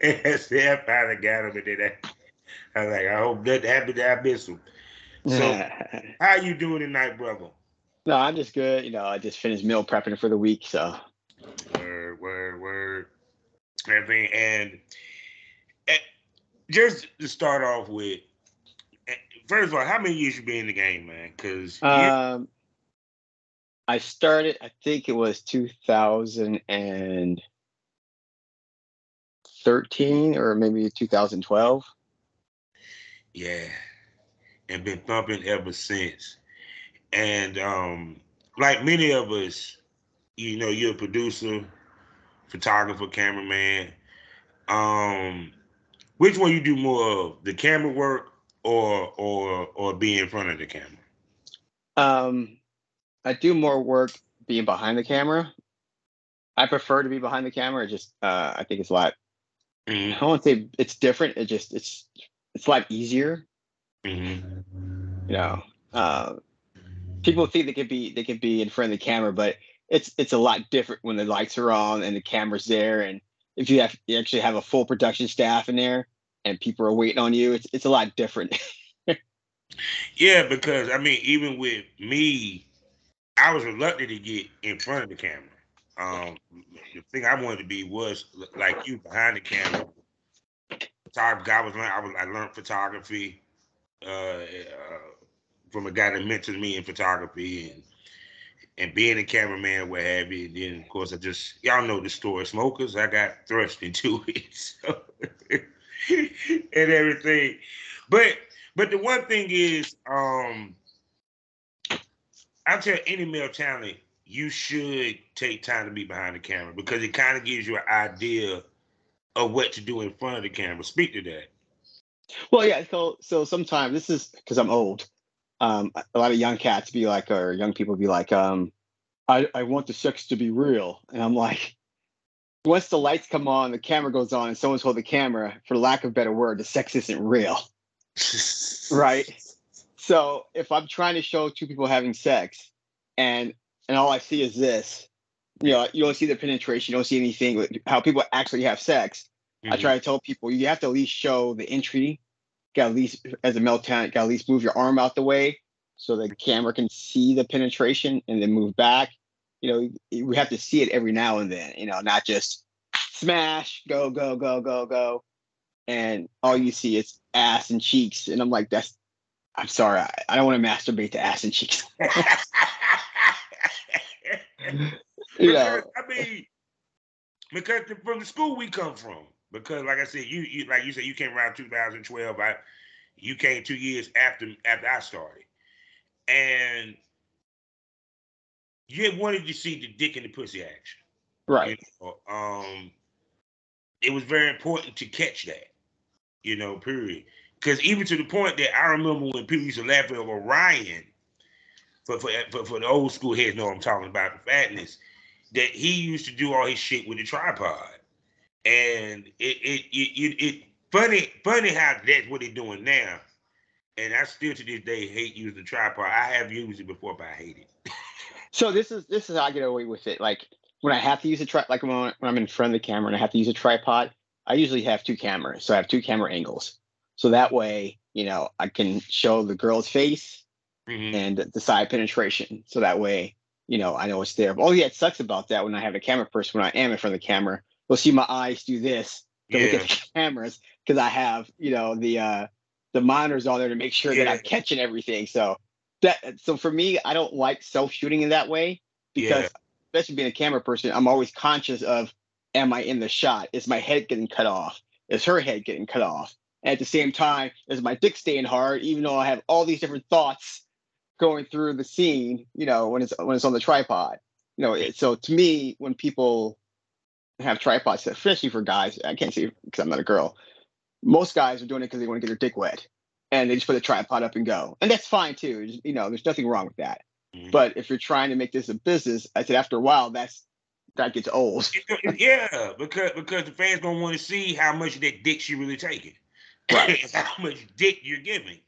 And I said, I finally got him, and then I was like, I hope nothing happened that I miss him. So, No, how you doing tonight, brother? I'm just good. I just finished meal prepping for the week, so Word, word, word. Everything. And just to start off with, eh, first of all, how many years you been in the game, man? Because you, um, I started. I think it was 2013 or maybe 2012. yeah, and been thumping ever since. And like many of us, you're a producer, photographer, cameraman. Um, which one you do more of, the camera work or be in front of the camera? Um, I do more work being behind the camera. I prefer to be behind the camera. I think it's a lot. Hmm. I don't want to say it's different. It's a lot easier. You know, uh, People think they can be in front of the camera, but it's a lot different when the lights are on and the camera's there, and if you actually have a full production staff in there and people are waiting on you, it's a lot different. Yeah, because I mean, even with me, I was reluctant to get in front of the camera. Um, the thing I wanted to be was like you behind the camera. Photography. I learned photography from a guy that mentored me in photography and being a cameraman, what have you. And then of course I just y'all know the story. Smokers, I got thrust into it, so, and everything. But the one thing is, I tell any male talent you should take time to be behind the camera because it kind of gives you an idea of what to do in front of the camera. Speak to that. Well, yeah. So sometimes this is because I'm old. A lot of young cats be like, or young people be like, I want the sex to be real, and I'm like, once the lights come on, the camera goes on, and someone's holding the camera, for lack of a better word, the sex isn't real, right? So if I'm trying to show two people having sex, and all I see is this, you don't see the penetration, you don't see anything with how people actually have sex. I Hmm. try to tell people you have to at least show the entry. You got at least as a male talent, got at least move your arm out the way so the camera can see the penetration and then move back. We have to see it every now and then. Not just smash, go, go, go, go, go, and all you see is ass and cheeks. And I'm like, I'm sorry, I don't want to masturbate to ass and cheeks. you Because know, I mean, because from the school we come from. Because like I said, you like you said you came around 2012. You came 2 years after I started, and you wanted to see the dick and the pussy action. You right. know, it was very important to catch that. Period. Because even to the point that I remember when people used to laugh at Orion for the old school heads know what I'm talking about the fatness that he used to do all his shit with the tripod. And it funny how that's what they're doing now. And I still to this day hate using the tripod. I have used it before, but I hate it. So this is how I get away with it. Like when I have to use a like when I'm in front of the camera and I have to use a tripod, I usually have two cameras. So I have two camera angles. So that way, I can show the girl's face Hmm. and the side penetration. So that way, I know it's there. But yeah, it sucks about that when I have a camera person, when I am in front of the camera, you'll see my eyes do this to look at Yeah, the cameras because I have, the monitors on there to make sure that yeah, I'm catching everything. So for me, I don't like self shooting in that way yeah, because especially being a camera person, I'm always conscious of am I in the shot? Is my head getting cut off? Is her head getting cut off? And at the same time, is my dick staying hard, even though I have all these different thoughts going through the scene, when it's on the tripod. So to me, when people have tripods, especially for guys, I can't say because I'm not a girl. Most guys are doing it because they want to get their dick wet, and they just put a tripod up and go, and that's fine too. There's nothing wrong with that. mhm. But if you're trying to make this a business, I said after a while, that gets old. Yeah, because the fans gonna want to see how much of that dick she really taking, Right. how much dick you're giving.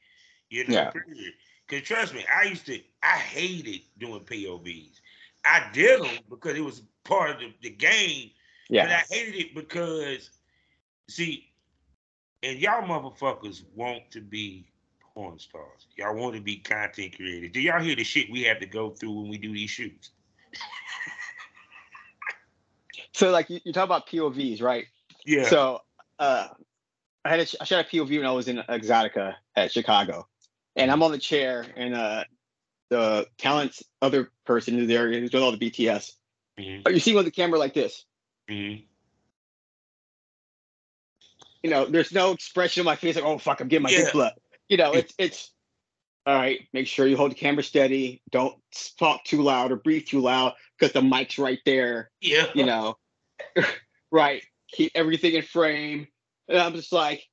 Yeah. Period. Because trust me, I hated doing POVs. I did them because it was part of the game, but Yeah. I hated it because See, and y'all motherfuckers want to be porn stars. Y'all want to be content creators. Do y'all hear the shit we have to go through when we do these shoots? So like you talk about POVs, right? Yeah. So I shot a POV when I was in Exotica at Chicago, and I'm on the chair, and the talent's other person is there who's doing all the BTS. Mm-hmm. You see with the camera like this. Mm-hmm. You know, there's no expression on my face like, oh fuck, I'm getting my Yeah. dick blood. You know, it's all right. Make sure you hold the camera steady. Don't talk too loud or breathe too loud because the mic's right there. Yeah. You know, right. Keep everything in frame. And I'm just like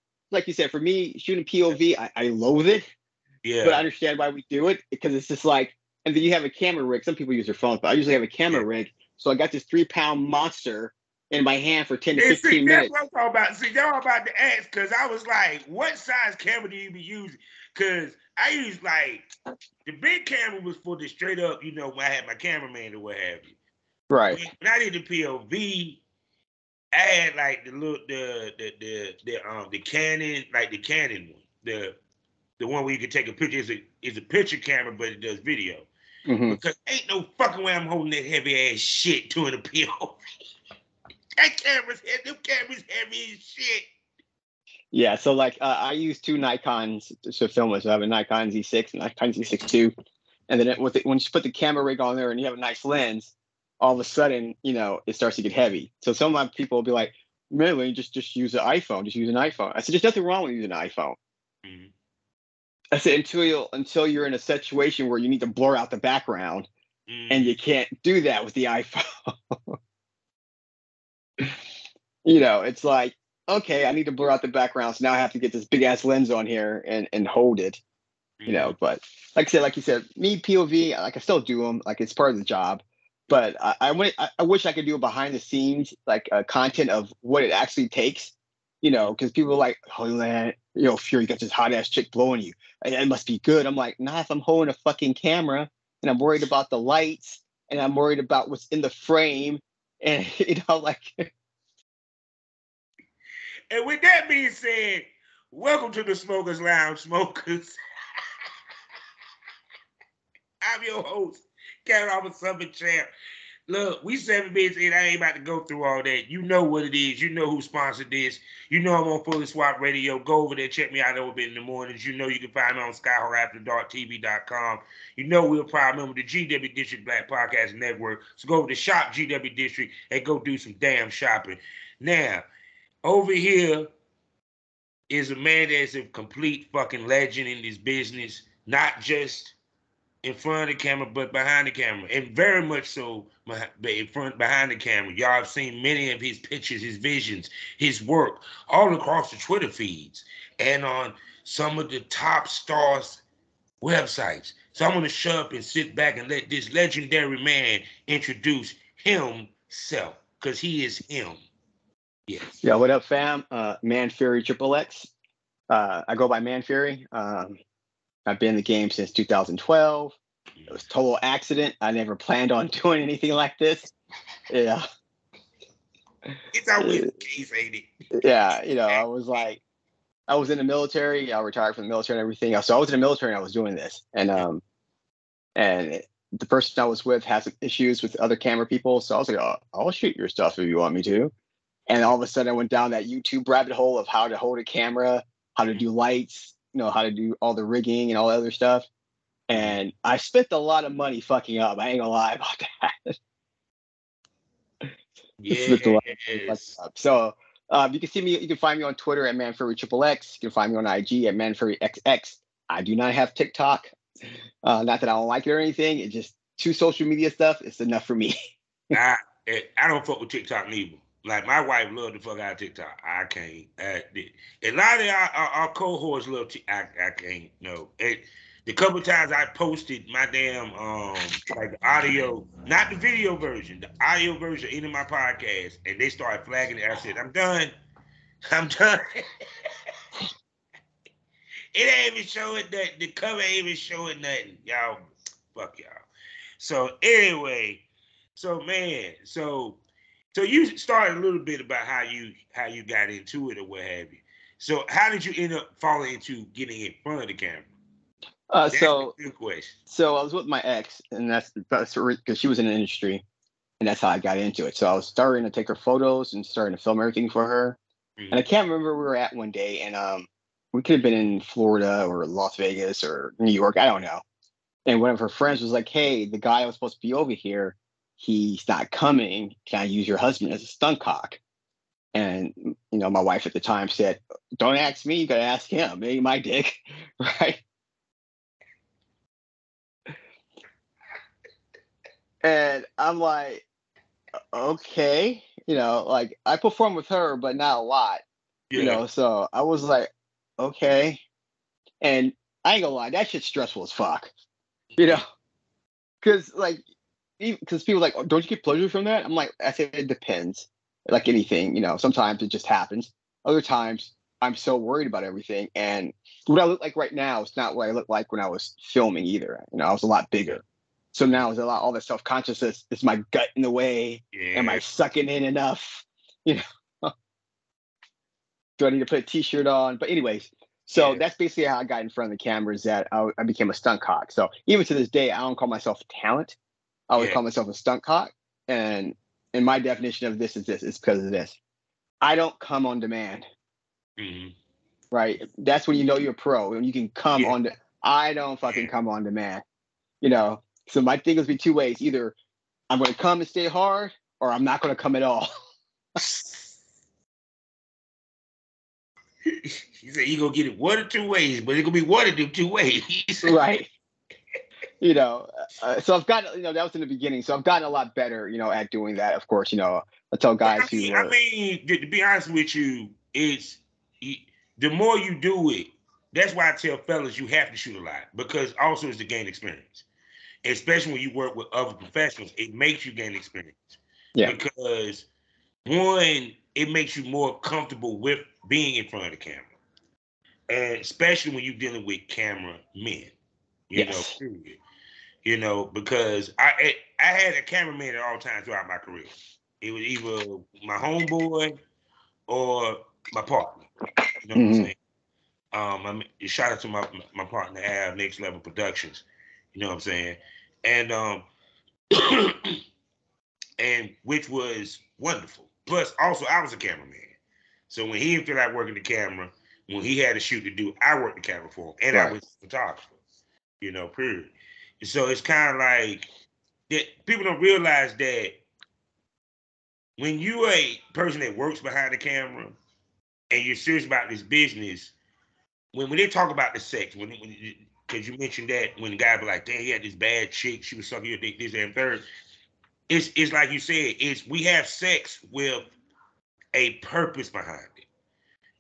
you said, for me, shooting POV, I loathe it. Yeah. But I understand why we do it because it's just like, and then you have a camera rig. Some people use their phones, but I usually have a camera rig. So I got this 3-pound monster in my hand for 10 to 15 minutes. That's what I'm talking about. See, y'all about to ask because I was like, what size camera do you be using? Because I use like the big camera was for the straight up, you know, when I had my cameraman or what have you. Right. When I did the POV, I had like the Canon, like the Canon one, the one where you can take a picture. Is a picture camera, but it does video. Mm-hmm. Because ain't no fucking way I'm holding that heavy ass shit doing a POV. That camera's heavy. Them cameras heavy as shit. Yeah, so like I use 2 Nikons to film it. So I have a Nikon Z6 and Nikon Z6 II. And then when you put the camera rig on there and you have a nice lens, all of a sudden, you know, it starts to get heavy. So some of my people will be like, really, just use an iPhone. Just use an iPhone. I said, there's nothing wrong with using an iPhone. Mm-hmm. I said, until you're in a situation where you need to blur out the background, and you can't do that with the iPhone. You know, it's like, okay, I need to blur out the background, so now I have to get this big ass lens on here and hold it. You know, but like you said, me POV, like I still do them, like it's part of the job. But I wish I could do a behind the scenes like content of what it actually takes. You know, because people are like, oh man, you know, Fury got this hot ass chick blowing you. It must be good. I'm like, nah, if I'm holding a fucking camera and I'm worried about the lights and I'm worried about what's in the frame, and you know, like. And with that being said, welcome to the Smokers Lounge, Smokers. I'm your host, Kevin Alpha Summit Champ. Look, we 7 minutes in. I ain't about to go through all that. You know what it is. You know who sponsored this. You know I'm on Fully Swap Radio. Go over there. Check me out a little bit in the mornings. You know you can find me on SkyHorrorAfterDarkTV.com. You know we're a proud member of the GW District Black Podcast Network. So go over to Shop GW District and go do some damn shopping. Now, over here is a man that's a complete fucking legend in this business. Not just in front of the camera, but behind the camera, and very much so behind the camera. Y'all have seen many of his pictures, his visions, his work all across the Twitter feeds and on some of the top stars' websites. So I'm going to shut up and sit back and let this legendary man introduce himself, because he is him. Yes. Yeah, what up, fam? Man Fury Triple X. I go by Man Fury. I've been in the game since 2012. It was a total accident. I never planned on doing anything like this. Yeah. It's always the case, ain't it? Yeah, you know, I was in the military. I retired from the military and everything else. So I was in the military and I was doing this. And the person I was with has issues with other camera people. So I was like, oh, I'll shoot your stuff if you want me to. And all of a sudden I went down that YouTube rabbit hole of how to hold a camera, how to do lights, you know, how to do all the rigging and all the other stuff. And I spent a lot of money fucking up. I ain't gonna lie about that. Yes. So you can see me. You can find me on Twitter at ManFuryXXX. You can find me on IG at ManFuryXX. I do not have TikTok. Not that I don't like it or anything. It's just 2 social media stuff. It's enough for me. I don't fuck with TikTok neither. Like my wife loved the fuck out of TikTok. I can't. A lot of our cohorts love. I can't. No. The couple times I posted my damn like the audio, not the video version, the audio version into my podcast, and they started flagging it. I said, I'm done. I'm done. It ain't even showing that. The cover ain't even showing nothing. Y'all, fuck y'all. So anyway, so So you started a little bit about how you got into it or what have you. So how did you end up falling into getting in front of the camera? That's a So good question. so I was with my ex, and that's because she was in the industry, and that's how I got into it. So I was starting to take her photos and starting to film everything for her. And I Mm-hmm. can't remember where we were at one day, and we could have been in Florida or Las Vegas or New York, I don't know. And one of her friends was like, "Hey, the guy I was supposed to be over here, he's not coming. Can I use your husband as a stunt cock?" And my wife at the time said, "Don't ask me. You got to ask him. Maybe my dick, right?" And I'm like, "Okay, like I perform with her, but not a lot, Yeah. So I was like, okay." And I ain't gonna lie, that shit's stressful as fuck, you know, because like, because people are like, "Oh, don't you get pleasure from that?" I'm like, I said, it depends. Like anything, sometimes it just happens. Other times, I'm so worried about everything, and what I look like right now is not what I looked like when I was filming either. I was a lot bigger, so now it's a lot all that self consciousness. Is my gut in the way? Am I Yeah. sucking in enough? You know, do I need to put a t-shirt on? But anyways, so Yeah. that's basically how I got in front of the camera. Is that I became a stunt cock. So even to this day, I don't call myself a talent. I always Yeah. call myself a stunt cock. And my definition of this is this. It's because of this. I don't come on demand, Mm-hmm. right? That's when you know you're a pro. When you can come Yeah. on. I don't fucking come on demand. You know. So my thing is be two ways. Either I'm going to come and stay hard, or I'm not going to come at all. You said you gonna get it one or two ways, but it's gonna be one of them two ways. Right. So I've gotten, that was in the beginning. So I've gotten a lot better, at doing that. Of course, I tell But guys who I are, mean, to be honest with you, the more you do it. That's why I tell fellas you have to shoot a lot because also it's to gain experience, especially when you work with other professionals. It makes you gain experience yeah, because one, it makes you more comfortable with being in front of the camera, and especially when you're dealing with camera men. yes, Period. Because I had a cameraman at all times throughout my career. It was either my homeboy or my partner. You know what I'm hmm saying? Shout out to my partner Al, Next Level Productions. You know what I'm saying? And and which was wonderful. Plus, also I was a cameraman, so when he didn't feel like working the camera, when he had a shoot to do, I worked the camera for him, and I right. was a photographer. Period. So it's kind of like that. People don't realize that when you a person that works behind the camera and you're serious about this business, when they talk about the sex, because you mentioned that when the guy be like, "Damn, he had this bad chick, she was sucking your dick, this, that, and third." It's like you said, we have sex with a purpose behind it,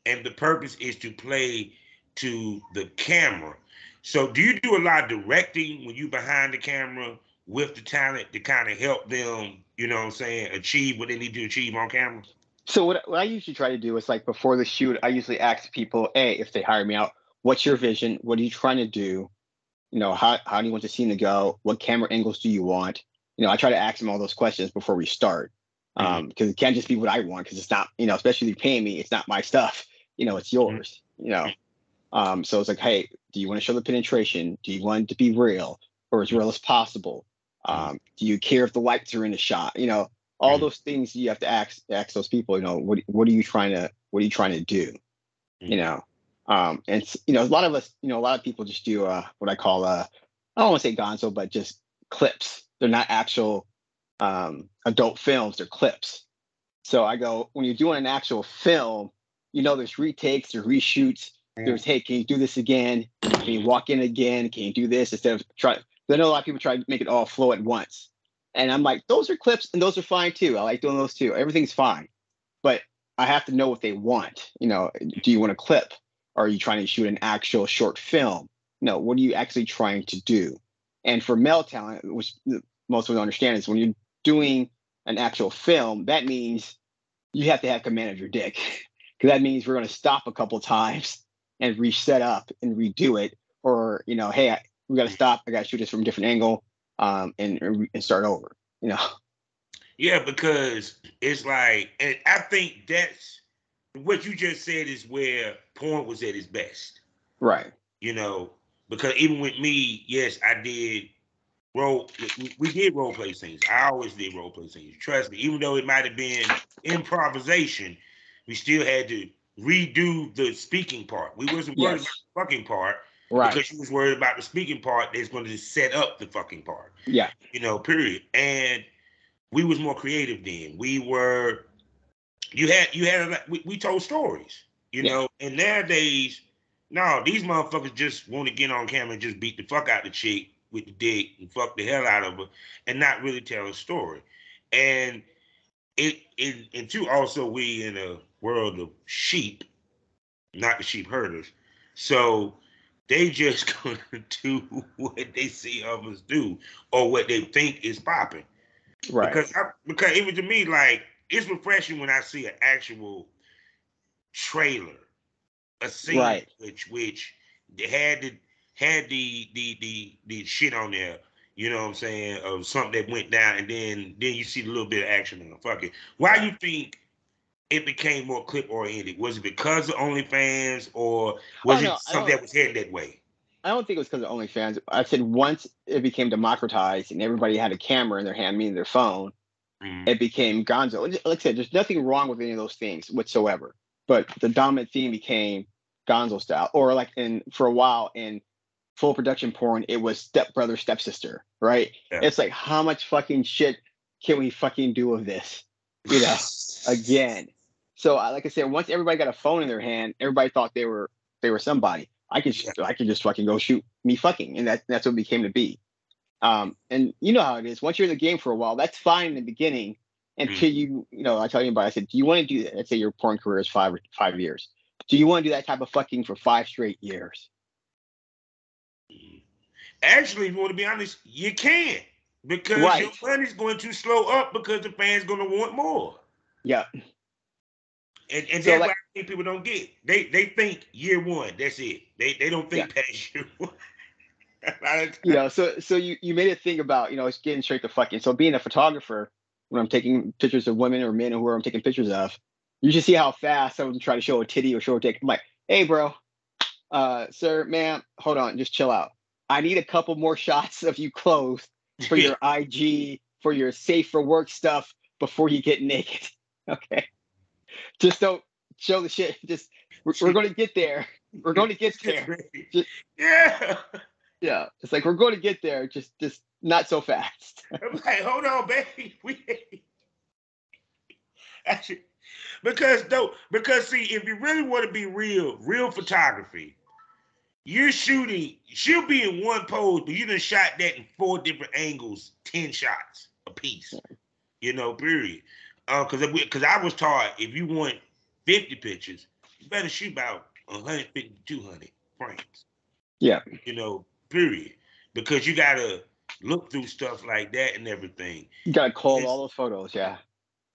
and the purpose is to play to the camera. So, do you do a lot of directing when you behind the camera with the talent to kind of help them, achieve what they need to achieve on camera? So what I usually try to do is like before the shoot, I usually ask people, hey, if they hire me out, what's your vision? What are you trying to do? How do you want the scene to go? What camera angles do you want? I try to ask them all those questions before we start. Mm-hmm. Because it can't just be what I want, because it's not, especially if you're paying me, it's not my stuff. It's yours. So it's like, hey, do you want to show the penetration? Do you want it to be real or as real as possible? Do you care if the lights are in the shot? All Mm-hmm. those things you have to ask those people. What are you trying to do? You Mm-hmm. know, and a lot of us, a lot of people just do what I call I don't want to say gonzo, but just clips. They're not actual adult films. They're clips. So I go, when you're doing an actual film, there's retakes, there's reshoots, there's, hey, can you do this again? Can you walk in again? Can you do this instead of try? I know a lot of people try to make it all flow at once. And I'm like, those are clips and those are fine too. I like doing those too. Everything's fine. But I have to know what they want. Do you want a clip? Or are you trying to shoot an actual short film? No, what are you actually trying to do? And for male talent, which most people don't understand, is when you're doing an actual film, that means you have to have command of your dick. Because that means we're going to stop a couple times and reset up and redo it. Or, hey, we got to stop. I got to shoot this from a different angle and start over, Yeah, because it's like, and I think that's what you just said is where porn was at its best. Right. You know, because even with me, yes, I did role. We did role play scenes. I always did role play scenes. Trust me, even though it might have been improvisation, we still had to redo the speaking part. We wasn't worried about Yes. the fucking part Right. because you was worried about the speaking part that's going to set up the fucking part. Yeah. You know, period. And we was more creative then. We were you had we told stories, you Yeah. know, and nowadays, no, these motherfuckers just want to get on camera and just beat the fuck out the chick with the dick and fuck the hell out of her and not really tell a story. And and two, also we in a world of sheep, not the sheep herders. So they just gonna do what they see others do or what they think is popping. Right. Because even to me, like it's refreshing when I see an actual trailer, a scene Right. which had the shit on there. You know what I'm saying? Of something that went down, and then you see a little bit of action in the fucking. Why Right. you think it became more clip oriented? Was it because of OnlyFans, or Oh was it no, something that was headed that way? I don't think it was because of OnlyFans. I said once it became democratized and everybody had a camera in their hand, meaning their phone, Mm, it became Gonzo. Like I said, there's nothing wrong with any of those things whatsoever. But the dominant theme became Gonzo style, or like in for a while in full production porn, it was stepbrother, stepsister, right? yeah. It's like how much fucking shit can we fucking do of this, you know? Again. So like I said, once everybody got a phone in their hand, everybody thought they were somebody. Yeah. I could just fucking go shoot me fucking, and that's what it became to be. And you know how it is. Once you're in the game for a while, that's fine in the beginning Mm, until I tell you about. I said, do you want to do that? Let's say your porn career is 5 years. Do you want to do that type of fucking for 5 straight years? mm. Actually, if you want to be honest, you can't because your Right. money's going to slow up because the fans going to want more. Yeah. And So that's why like I think people don't get. They think year one, that's it. They don't yeah, think past year one. A lot of you times. know. So you made a thing about it's getting straight to fucking. So being a photographer, when I'm taking pictures of women or men or who I'm taking pictures of, you should see how fast someone try to show a titty or show a dick. I'm like, hey, bro, sir, ma'am, hold on, just chill out. I need a couple more shots of you clothed for your IG, for your safe for work stuff before you get naked. Okay. Just don't show the shit. Just we're going to get there. We're going to get there. Just, Yeah. yeah. It's like we're going to get there. Just not so fast. I'm like, hold on, baby. Actually, because see, if you really want to be real photography, you're shooting. She'll be in one pose, but you done shot that in 4 different angles, 10 shots a piece. You know, period. Because I was taught if you want 50 pictures, you better shoot about 150 to 200 frames. Yeah. You know, period. Because you gotta look through stuff like that and everything. You got to call all It's, those photos. Yeah.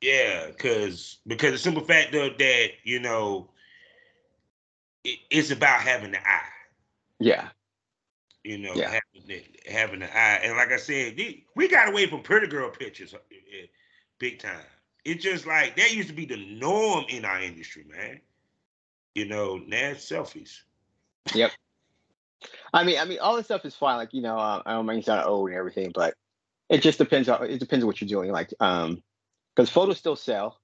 yeah, because the simple fact of that, it's about having the eye. Yeah. Yeah. Having the eye. And like I said, we got away from pretty girl pictures big time. It's just like that used to be the norm in our industry, man. Now it's selfies. Yep. I mean, all this stuff is fine. Like, I don't mind sound old and everything, but it just depends on what you're doing. Like, because photos still sell.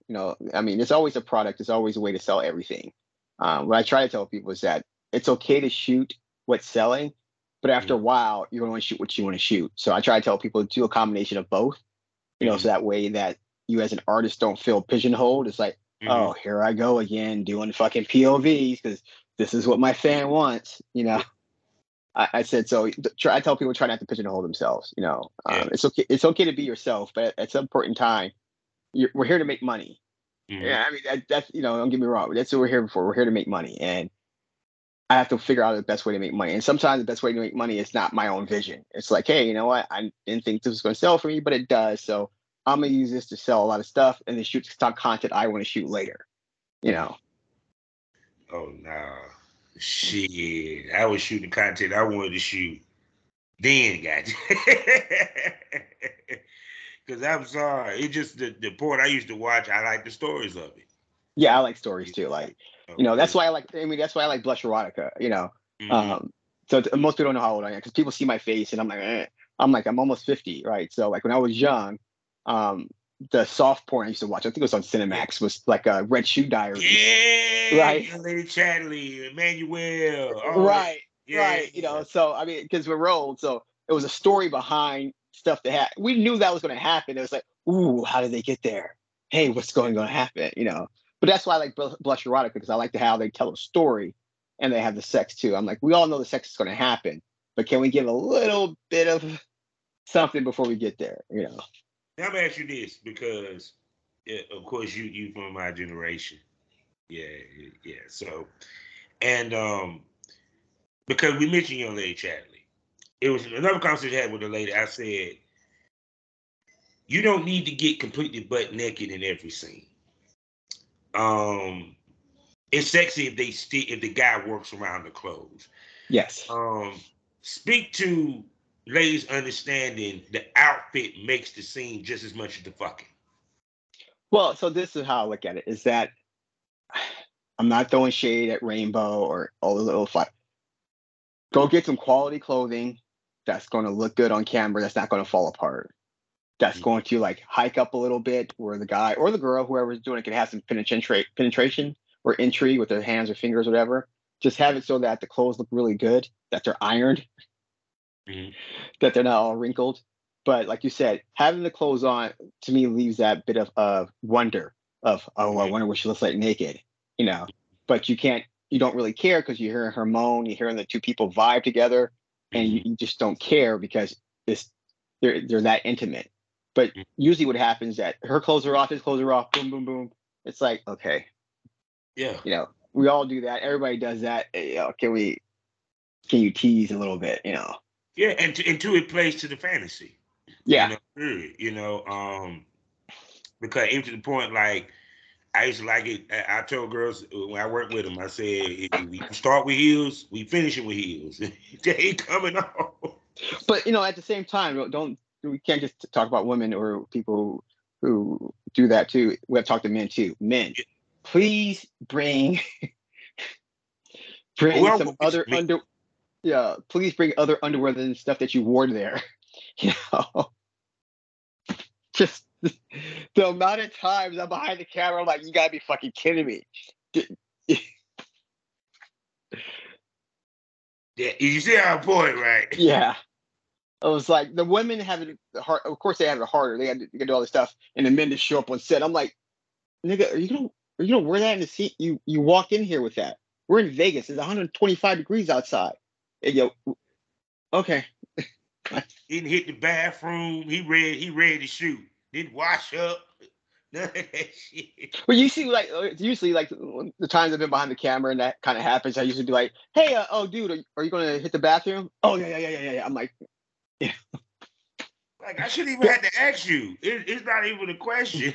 I mean, it's always a product. There's always a way to sell everything. What I try to tell people is that it's okay to shoot what's selling, but after a Mm-hmm. while, you're going to shoot what you want to shoot. So I try to tell people to do a combination of both. So that way that you as an artist don't feel pigeonholed. It's like, Mm-hmm. oh, here I go again doing fucking POVs because this is what my fan wants. Yeah. I said so. I tell people try not to pigeonhole themselves. Yeah. It's okay. It's okay to be yourself, but at some point in time, we're here to make money. Mm-hmm. Yeah, I mean that's don't get me wrong. That's what we're here for. We're here to make money, and I have to figure out the best way to make money. And sometimes the best way to make money is not my own vision. It's like, hey, you know what? I didn't think this was going to sell for me, but it does. So I'm gonna use this to sell a lot of stuff and then shoot stock content I want to shoot later. You know. Oh no. Shit. I was shooting content I wanted to shoot. Then got you. Because I'm sorry, it just the porn I used to watch. I like the stories of it. Yeah, I like stories too. Like, that's why I like. I mean, that's why I like Blush Erotica. Mhm. So most people don't know how old I am because people see my face and I'm like, I'm almost 50, right? So like when I was young, the soft porn I used to watch, I think it was on Cinemax, was like Red Shoe Diaries. Yeah, Right. Young Lady Chatterley, Emmanuel. Right, Yeah. right. So I mean, because we're old, so it was a story behind stuff that happened. We knew that was going to happen. It was like, ooh, how did they get there? Hey, what's going to happen? But that's why I like Blush Erotica because I like how they tell a story and they have the sex too. I'm like, we all know the sex is going to happen, but can we give a little bit of something before we get there? Now I'm gonna ask you this because, of course, you from my generation. Yeah, yeah. So, and because we mentioned Young Lady Chatterley, it was another conversation I had with a lady. I said, you don't need to get completely butt naked in every scene. Um, it's sexy if the guy works around the clothes. Yes. Speak to ladies understanding the outfit makes the scene just as much as the fucking. Well, so this is how I look at it: is that I'm not throwing shade at Rainbow or all the little fight. Go get some quality clothing that's going to look good on camera. That's not going to fall apart. That's going to like hike up a little bit where the guy or the girl, whoever's doing it, can have some penetration or entry with their hands or fingers, or whatever. Just have it so that the clothes look really good, that they're ironed, that they're not all wrinkled. But like you said, having the clothes on to me leaves that bit of wonder of, oh, I wonder what she looks like naked, But you don't really care because you're hearing her moan, you're hearing the two people vibe together, and you just don't care because they're that intimate. But usually what happens is that her clothes are off, his clothes are off, boom, boom, boom. It's like, okay. Yeah. We all do that. Everybody does that. Can you tease a little bit, Yeah, and to it plays to the fantasy. Yeah. Period. Because even to the point, like I used to like it. I told girls when I worked with them, I said, if we start with heels, we finish it with heels. They ain't coming off. But at the same time, we can't just talk about women or people who do that too. We have to talk to men too. Men, please bring some other please bring other underwear than stuff that you wore there. Just the amount of times I'm behind the camera, I'm like, you gotta be fucking kidding me. Yeah, you see our point, right? Yeah. I was like, the women have it hard. Of course, they have it harder. They got to do all this stuff, and the men just show up on set. I'm like, nigga, are you gonna wear that in the seat? You walk in here with that. We're in Vegas. It's 125 degrees outside. And okay. He didn't hit the bathroom. He ready to shoot. Didn't wash up. None of that shit. But you see, like usually, like the times I've been behind the camera and that kind of happens, I usually be like, "Hey, oh, dude, are you gonna hit the bathroom?" Oh, yeah. I'm like, yeah. Like I shouldn't even have to ask you. It's not even a question.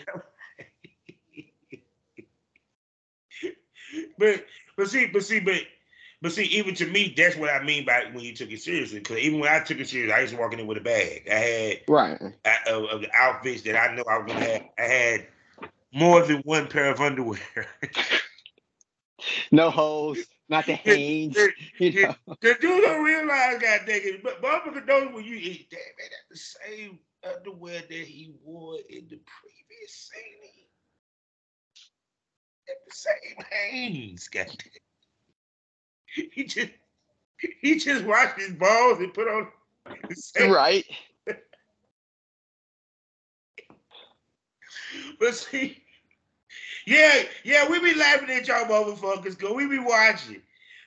but see, even to me, that's what I mean by when you took it seriously. Because even when I took it seriously, I used to walk in with a bag. I had right of the outfits that I know I was gonna have. I had more than one pair of underwear. No holes, not the Hanes. The dude don't realize, God dang it, but motherfucker knows when you eat. Damn man, that's the same underwear that he wore in the previous scene. At the same Hanes, God dang it. He just washed his balls and put on the same. Right. But see, yeah, we be laughing at y'all motherfuckers because we be watching.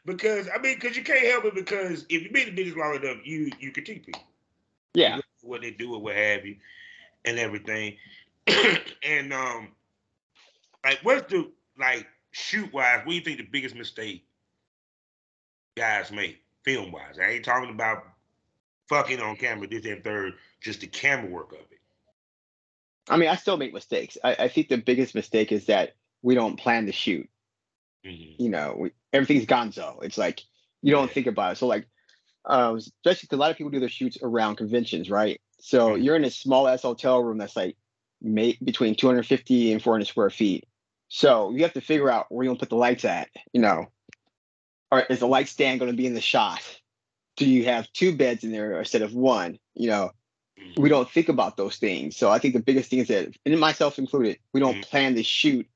Because you can't help it because if you been in the business long enough, you critique people. Yeah. You what they do or what have you, and everything. And like what's the shoot wise, what do you think the biggest mistake guys make film wise? I ain't talking about fucking on camera, this and third, just the camera work of it. I mean, I still make mistakes. I think the biggest mistake is that we don't plan the shoot. Everything's gonzo. It's like you don't think about it. So like, especially because a lot of people do their shoots around conventions, right? So you're in a small ass hotel room that's like between 250 and 400 square feet. So you have to figure out where you're gonna put the lights at, or is the light stand going to be in the shot? Do you have two beds in there instead of one? We don't think about those things. So I think the biggest thing is that, and myself included, we don't plan the shoot.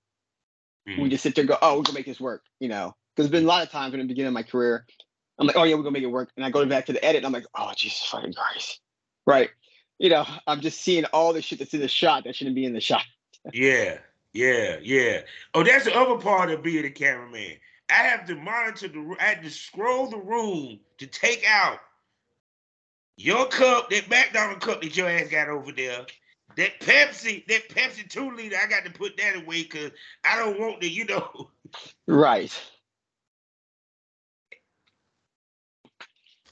We just sit there and go, oh, we're gonna make this work, because there's been a lot of times in the beginning of my career, I'm like, oh yeah, we're gonna make it work. And I go back to the edit and I'm like, oh, Jesus fucking Christ. Right. I'm just seeing all the shit that's in the shot that shouldn't be in the shot. Yeah. Oh, that's the other part of being a cameraman. I have to monitor I have to scroll the room to take out your cup, that McDonald's cup that your ass got over there. That Pepsi 2 liter, I got to put that away because I don't want to, Right.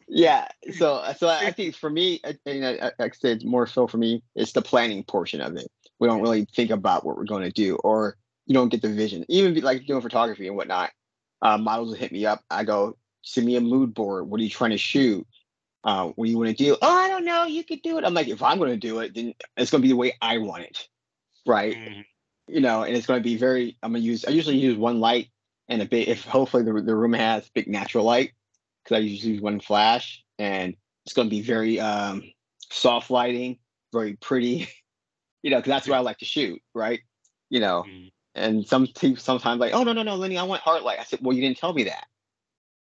Yeah. So I think for me, like I said, more so for me, it's the planning portion of it. We don't really think about what we're going to do, or you don't get the vision. Even like doing photography and whatnot, models will hit me up. I go, send me a mood board. What are you trying to shoot? What do you want to do? Oh, I don't know. You could do it. I'm like, if I'm going to do it, then it's going to be the way I want it. Right. And it's going to be I usually use one light and if hopefully the room has big natural light, because I usually use one flash, and it's going to be very soft lighting, very pretty, because that's what I like to shoot. Right. And some people sometimes like, oh, no, Lenny, I want hard light. I said, well, you didn't tell me that.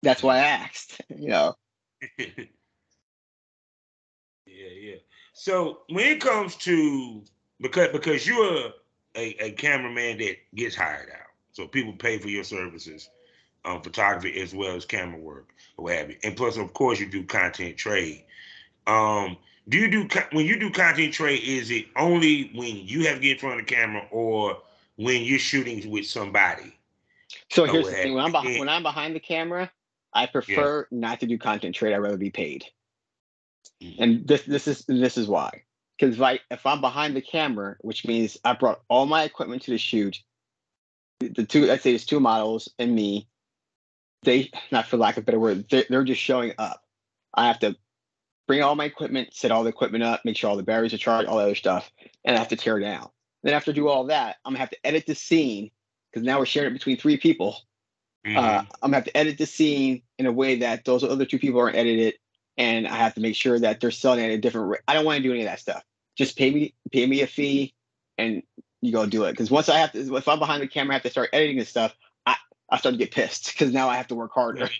That's why I asked, Yeah. So when it comes to, because you're a cameraman that gets hired out, so people pay for your services, photography as well as camera work or what have you, and plus of course you do content trade. When you do content trade, is it only when you have to get in front of the camera or when you're shooting with somebody? So here's the thing: when I'm behind the camera, I prefer not to do content trade. I'd rather be paid. And this is why. Because if I'm behind the camera, which means I brought all my equipment to the shoot, let's say it's two models and me, they, not for lack of a better word, they're just showing up. I have to bring all my equipment, set all the equipment up, make sure all the batteries are charged, all that other stuff, and I have to tear down. Then after I do all that, I'm gonna have to edit the scene, because now we're sharing it between three people. I'm gonna have to edit the scene in a way that those other two people aren't edited, and I have to make sure that they're selling at a different rate. I don't want to do any of that stuff. Just pay me a fee, and you go do it. Because if I'm behind the camera, I have to start editing this stuff. I start to get pissed because now I have to work harder.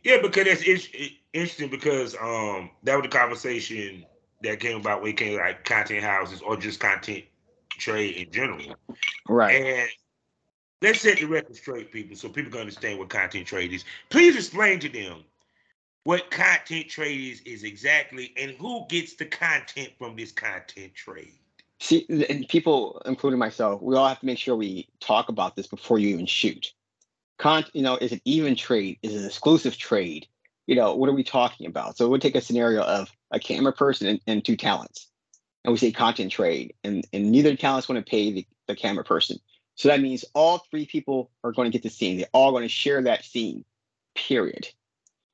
Yeah, because it's interesting because that was the conversation that came about when it came to like content houses or just content trade in general. Right. And let's set the record straight, people, so people can understand what content trade is. Please explain to them what content trade is exactly, and who gets the content from this content trade. See, and people, including myself, we all have to make sure we talk about this before you even shoot. Is it even trade? Is it an exclusive trade? What are we talking about? So we'll take a scenario of a camera person and two talents, and we say content trade, and neither talent's going to pay the camera person. So that means all three people are going to get the scene. They're all going to share that scene, period.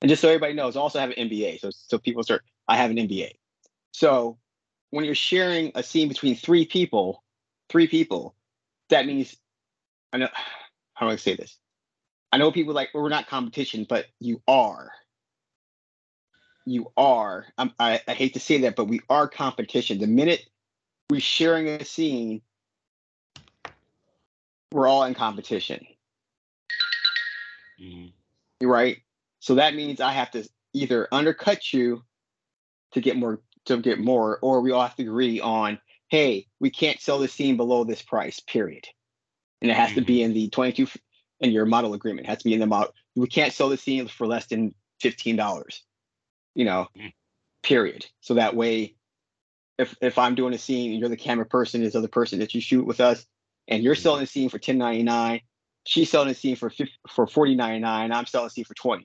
And just so everybody knows, I also have an MBA. So people start, I have an MBA. So when you're sharing a scene between three people, that means, I know, how do I say this? I know people like, well, we're not competition, but you are. You are. I hate to say that, but we are competition. The minute we're sharing a scene, we're all in competition. You're right. So that means I have to either undercut you to get more, or we all have to agree on, hey, we can't sell the scene below this price, period. And it has to be in the 22 in your model agreement. It has to be in the model. We can't sell the scene for less than $15, period. So that way, if I'm doing a scene and you're the camera person, this other person that you shoot with us, and you're selling a scene for $10.99, she's selling a scene for $40.99, I'm selling a scene for $20.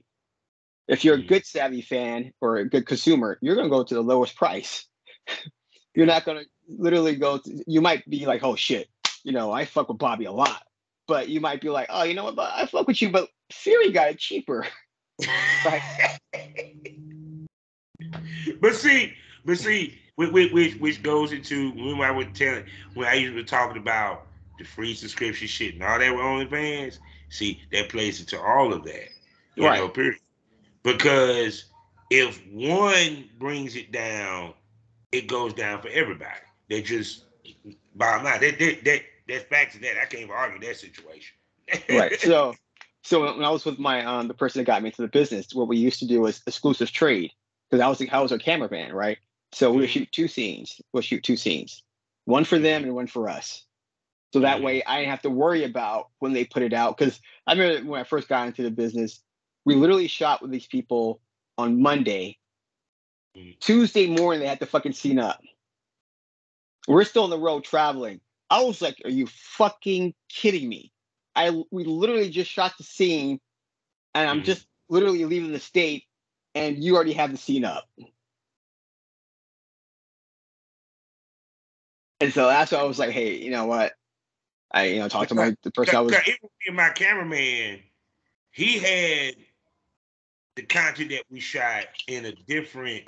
If you're a good savvy fan or a good consumer, you're going to go to the lowest price. You're not going to literally you might be like, oh shit, I fuck with Bobby a lot. But you might be like, oh, you know what, I fuck with you, but Siri got it cheaper. Right? But see, which goes into when I was telling when I used to be talking about the free subscription shit and all that with OnlyFans. See, that plays into all of that, Right. period. Because if one brings it down, it goes down for everybody. They just bottom line. That's back to that. I can't even argue that situation. Right. So when I was with my the person that got me into the business, what we used to do was exclusive trade because I was our cameraman, right? So we would Mhm, shoot two scenes. We'll shoot two scenes, one for them mhm, and one for us. So that mhm, way I didn't have to worry about when they put it out. Because I remember when I first got into the business, we literally shot with these people on Monday. mhm. Tuesday morning they had the fucking scene up. We're still on the road traveling. I was like, "Are you fucking kidding me?" We literally just shot the scene, and I'm Mhm. just literally leaving the state, and you already have the scene up. And so that's why I was like, "Hey, you know what?" I talked to Because, the person I was. even my cameraman, he had the content that we shot in a different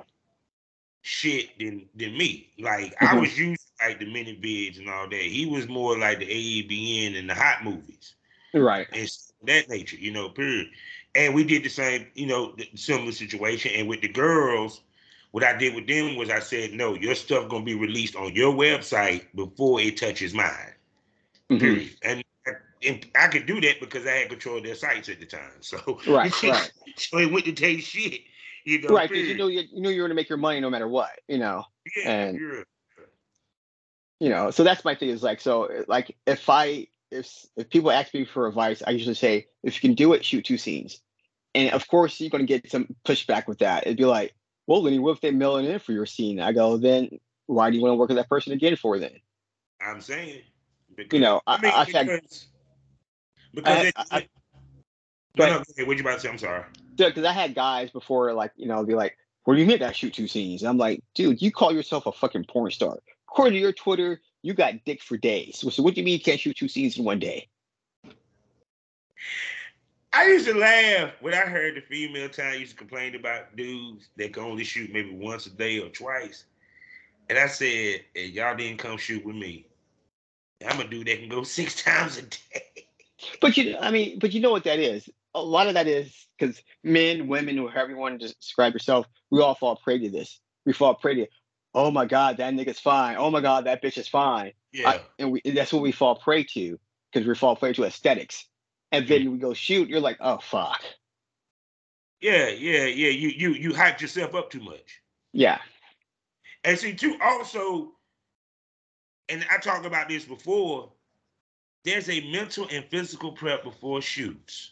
shit than me. Like I Mhm. was used to like the mini vids and all that. He was more like the AEBN and the hot movies Right. and that nature, period. And we did the same, the similar situation. And with the girls, what I did with them was I said, no, your stuff gonna be released on your website before it touches mine. Hmm. Period. And I could do that because I had control of their sites at the time. So, Right. Right. so it went to take shit, Right. Because period. you know you're going to make your money no matter what. Yeah, And yeah. so that's my thing is like like if people ask me for advice, I usually say if you can do it, shoot two scenes. And of course, you're going to get some pushback with that. It'd be like, well, Lenny, what if they mail it in for your scene? I go, then why do you want to work with that person again for then? I'm saying because I mean I've had, because I no, but no, go ahead. What you about to say? I'm sorry. because I had guys before, like, be like, what do you mean I shoot two scenes? And I'm like, dude, you call yourself a fucking porn star. According to your Twitter, you got dick for days. So what do you mean you can't shoot two scenes in one day? I used to laugh when I heard the female time used to complain about dudes that can only shoot maybe once a day or twice. And I said, hey, y'all didn't come shoot with me. I'm gonna do that can go 6 times a day. But but you know what that is? A lot of that is because men, women, or however you want to describe yourself, we all fall prey to this. We fall prey to, oh my God, that nigga's fine. Oh my God, that bitch is fine. Yeah. And that's what we fall prey to because we fall prey to aesthetics. And Mm. then we go shoot, you're like, oh fuck. Yeah, yeah, yeah. You hyped yourself up too much. Yeah. And see, too, also, and I talked about this before, there's a mental and physical prep before shoots,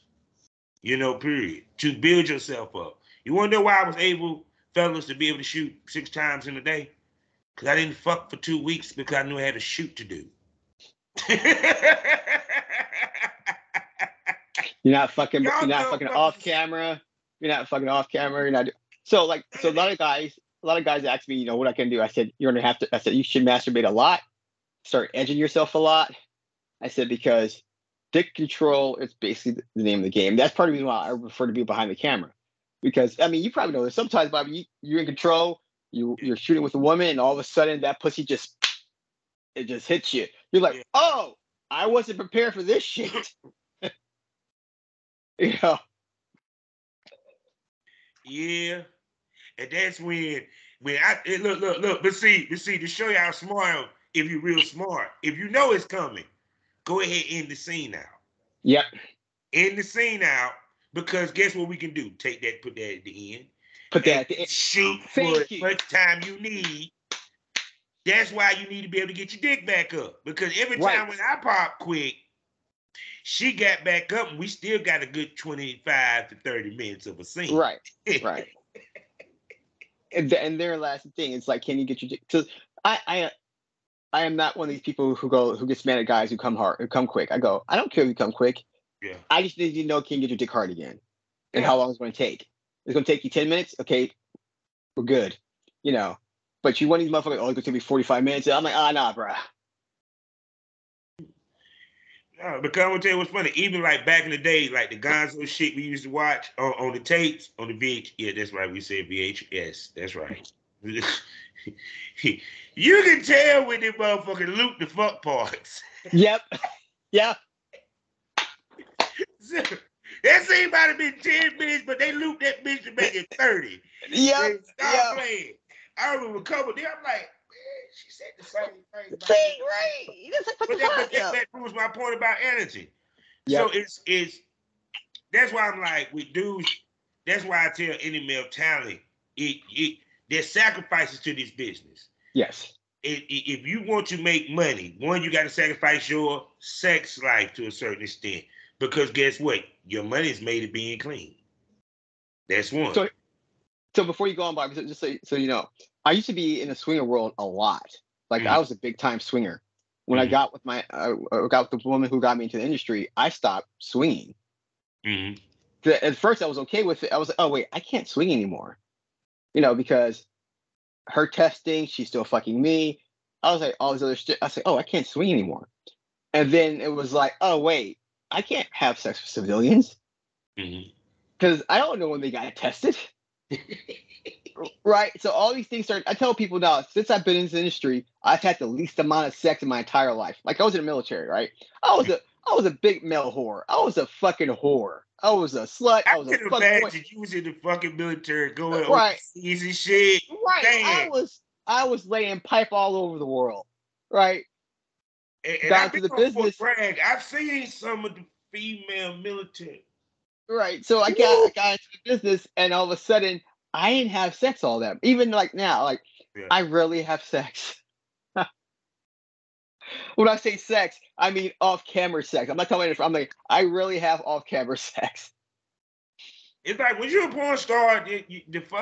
period, to build yourself up. You want to know why I was able, fellas, to be able to shoot 6 times in a day? Because I didn't fuck for 2 weeks because I knew I had a shoot to do. You're Y'all not know, fucking off fellas. camera. You're not fucking off camera. You're not. So a lot of guys ask me, what I can do. I said, you're gonna have to. I said, you should masturbate a lot, start edging yourself a lot. I said because dick control is basically the name of the game. That's part of the reason why I prefer to be behind the camera, because I mean, you probably know this. Sometimes, Bobby, you're in control. You're shooting with a woman, and all of a sudden, that pussy it just hits you. You're like, Yeah, oh, I wasn't prepared for this shit. you know. yeah. And that's when I look. But see, to show you how smart, if you're real smart, if you know it's coming, go ahead and end the scene out. Yep. End the scene out because guess what we can do? Take that, put that at the end, Put and that at the end. shoot for as Thank you. much time you need. That's why you need to be able to get your dick back up. Because every Right. time when I pop quick, she got back up and we still got a good 25 to 30 minutes of a scene. Right. Right. And their last thing, it's like, can you get your? So I am not one of these people who gets mad at guys who come quick. I go, I don't care if you come quick. Yeah. I just need you to know, can you get your dick hard again, and Yeah. how long it's going to take. It's going to take you 10 minutes. Okay, we're good. But you want these motherfuckers? Oh, it's going to take me 45 minutes. I'm like, nah, bruh. Because I'm gonna tell you what's funny. Even like back in the day, like the Gonzo shit we used to watch on the tapes, on the VH. Yeah, that's right. We said VHS. That's right. You can tell when they motherfucking loop the fuck parts. Yep. Yeah. So, that scene might have been 10 minutes, but they looped that bitch to make it 30. Yep. Stop playing. I remember a couple of them, I'm like, man, she said the same thing. Thing, right. That's like, But that proves my point about editing. Yep. So it's that's why I'm like, with dudes, that's why I tell any male talent, there's sacrifices to this business. Yes. If you want to make money, one, you got to sacrifice your sex life to a certain extent. Because guess what? Your money is made of being clean. That's one. So before you go on, Bob, just so you know, I used to be in the swinger world a lot. Like I was a big time swinger. When I got with the woman who got me into the industry, I stopped swinging. At first, I was okay with it. I was like, oh wait, I can't swing anymore. Because her testing, she's still fucking me. I was like, all this other shit. I was like, oh, I can't swing anymore. And then it was like, oh wait, I can't have sex with civilians because I don't know when they got tested. Right. So all these things start. I tell people now, since I've been in this industry, I've had the least amount of sex in my entire life. Like I was in the military, right? I was a big male whore. I was a fucking whore. I was a slut. I was a fuck boy. You was in the fucking military going right. overseas and shit. Right. Damn. I was laying pipe all over the world. Right. And I've been to the business. Brag. I've seen some of the female military. Right. So I got into the business, and all of a sudden, I didn't have sex all that. Even like now, like I rarely have sex. When I say sex, I mean off-camera sex. I'm not talking about. I'm like, I rarely have off-camera sex. It's like when you're a porn star,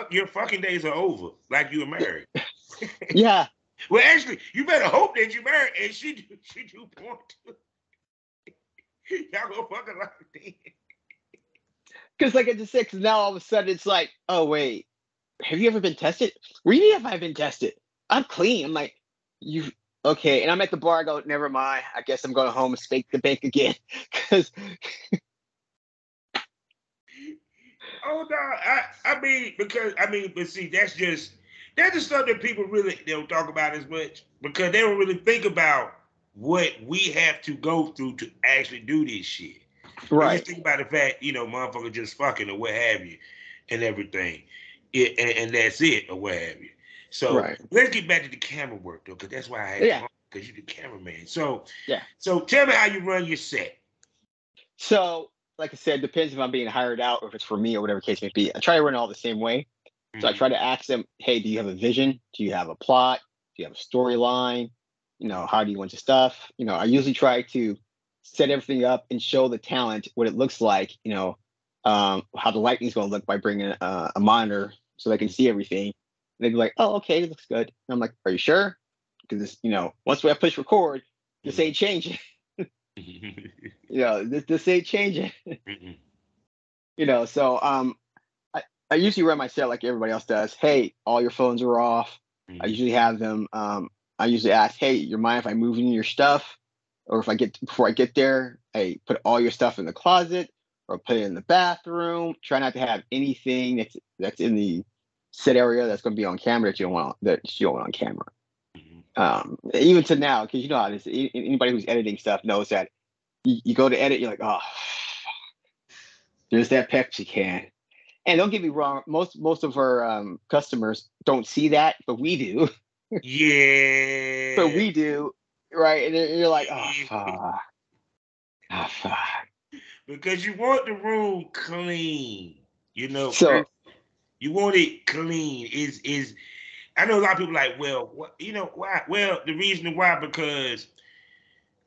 your fucking days are over. Like you were married. Yeah. Well, actually, you better hope that you married, and she do porn too. Y'all go fucking like that. Because like I just said, because now all of a sudden it's like, oh wait, have you ever been tested? What do you mean have I been tested? I'm clean. I'm like, you okay? And I'm at the bar. I go, never mind. I guess I'm going home and spank the bank again. Because oh no, but see, that's just stuff that people really don't talk about as much because they don't really think about what we have to go through to actually do this shit. Right. You just think about the fact, motherfucker just fucking or what have you and everything. And that's it or what have you. So let's get back to the camera work though, because that's why I had you on, because you're the cameraman. So So tell me how you run your set. So like I said, depends if I'm being hired out or if it's for me or whatever case may be. I try to run it all the same way. So I try to ask them, hey, do you have a vision? Do you have a plot? Do you have a storyline? How do you want your stuff? I usually try to set everything up and show the talent what it looks like, how the lighting's going to look by bringing a monitor so they can see everything. And they'd be like, oh, okay, it looks good. And I'm like, are you sure? Because, once we have push record, this ain't changing. This ain't changing. So I usually run my set like everybody else does. Hey, all your phones are off. I usually have them. I usually ask, hey, you mind if I move in your stuff? Or before I get there, I put all your stuff in the closet or put it in the bathroom. Try not to have anything that's in the set area that's going to be on camera that you don't want on camera. Even to now, because you know how it is. Anybody who's editing stuff knows that you go to edit, you're like, oh, there's that Pepsi can. And don't get me wrong, most of our customers don't see that, but we do. Yeah. But we do. Right, and you're like, oh fuck. Because you want the room clean, So you want it clean. Is I know a lot of people like, well, what, why? Well, the reason why, because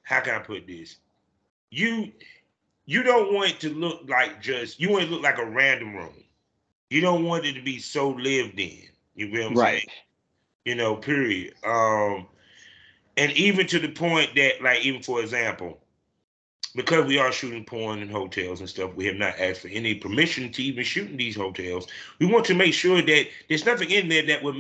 how can I put this? You don't want it to look like you want it to look like a random room. You don't want it to be so lived in. You feel what I'm saying? Period. And even to the point that, like, even for example, because we are shooting porn in hotels and stuff, we have not asked for any permission to even shoot in these hotels. We want to make sure that there's nothing in there that would